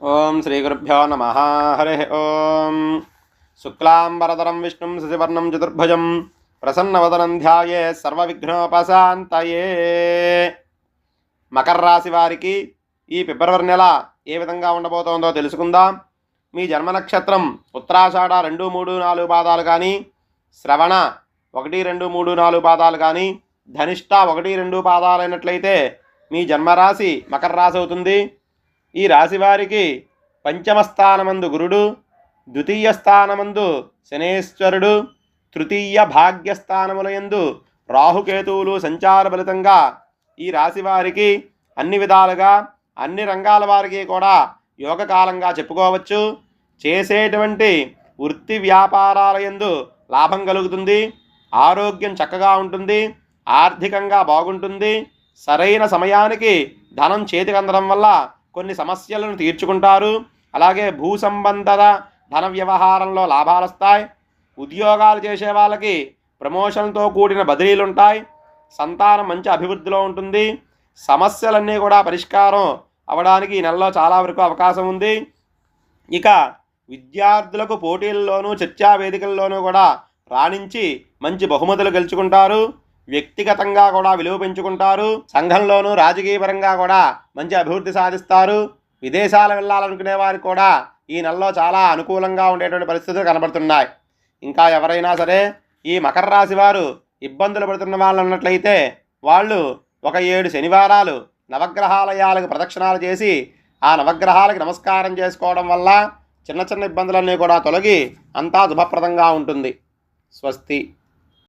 ఓం శ్రీ గురుభ్యో నమః. హరి ఓం. శుక్లాంబరధరం విష్ణుం శశివర్ణం చతుర్భుజం ప్రసన్నవదనం ధ్యాయేత్ సర్వవిఘ్నోపశాంతయే. మకర రాశి వారికి ఈ ఫిబ్రవరి నెల ఏ విధంగా ఉండబోతోందో తెలుసుకుందాం. మీ జన్మ నక్షత్రం ఉత్తరాషాఢ 2, 3, 4 పాదాలు కానీ, శ్రవణ 1, 2, 3, 4 పాదాలు కానీ, ధనిష్ట 1, 2 పాదాలు అయినట్లయితే మీ జన్మరాశి మకర రాశి అవుతుంది. ఈ రాశి వారికి పంచమ స్థానమందు గురుడు, ద్వితీయ స్థానమందు శనేశ్వరుడు, తృతీయ భాగ్యస్థానములయందు రాహుకేతువులు సంచార ఫలితంగా ఈ రాశి వారికి అన్ని విధాలుగా అన్ని రంగాల వారికి కూడా యోగకాలంగా చెప్పుకోవచ్చు. చేసేటువంటి వృత్తి వ్యాపారాలయందు లాభం కలుగుతుంది. ఆరోగ్యం చక్కగా ఉంటుంది. ఆర్థికంగా బాగుంటుంది. సరైన సమయానికి ధనం చేతికి అందడం వల్ల కొన్ని సమస్యలను తీర్చుకుంటారు. అలాగే భూ సంబంధ ధన వ్యవహారంలో లాభాలు వస్తాయి. ఉద్యోగాలు చేసే వాళ్ళకి ప్రమోషన్తో కూడిన బదిలీలు ఉంటాయి. సంతానం మంచి అభివృద్ధిలో ఉంటుంది. సమస్యలన్నీ కూడా పరిష్కారం అవడానికి ఈ నెలలో చాలా వరకు అవకాశం ఉంది. ఇక విద్యార్థులకు పోటీల్లోనూ చర్చా వేదికల్లోనూ కూడా రాణించి మంచి బహుమతులు గెలుచుకుంటారు. వ్యక్తిగతంగా కూడా విలువ పెంచుకుంటారు. సంఘంలోనూ రాజకీయపరంగా కూడా మంచి అభివృద్ధి సాధిస్తారు. విదేశాలు వెళ్ళాలనుకునే వారికి కూడా ఈ నెలలో చాలా అనుకూలంగా ఉండేటువంటి పరిస్థితులు కనబడుతున్నాయి. ఇంకా ఎవరైనా సరే ఈ మకర రాశి వారు ఇబ్బందులు పడుతున్న వాళ్ళు ఉన్నట్లయితే వాళ్ళు ఒక 7 శనివారాలు నవగ్రహాలయాలకు ప్రదక్షిణాలు చేసి ఆ నవగ్రహాలకు నమస్కారం చేసుకోవడం వల్ల చిన్న చిన్న ఇబ్బందులన్నీ కూడా తొలగి అంతా శుభప్రదంగా ఉంటుంది. స్వస్తి.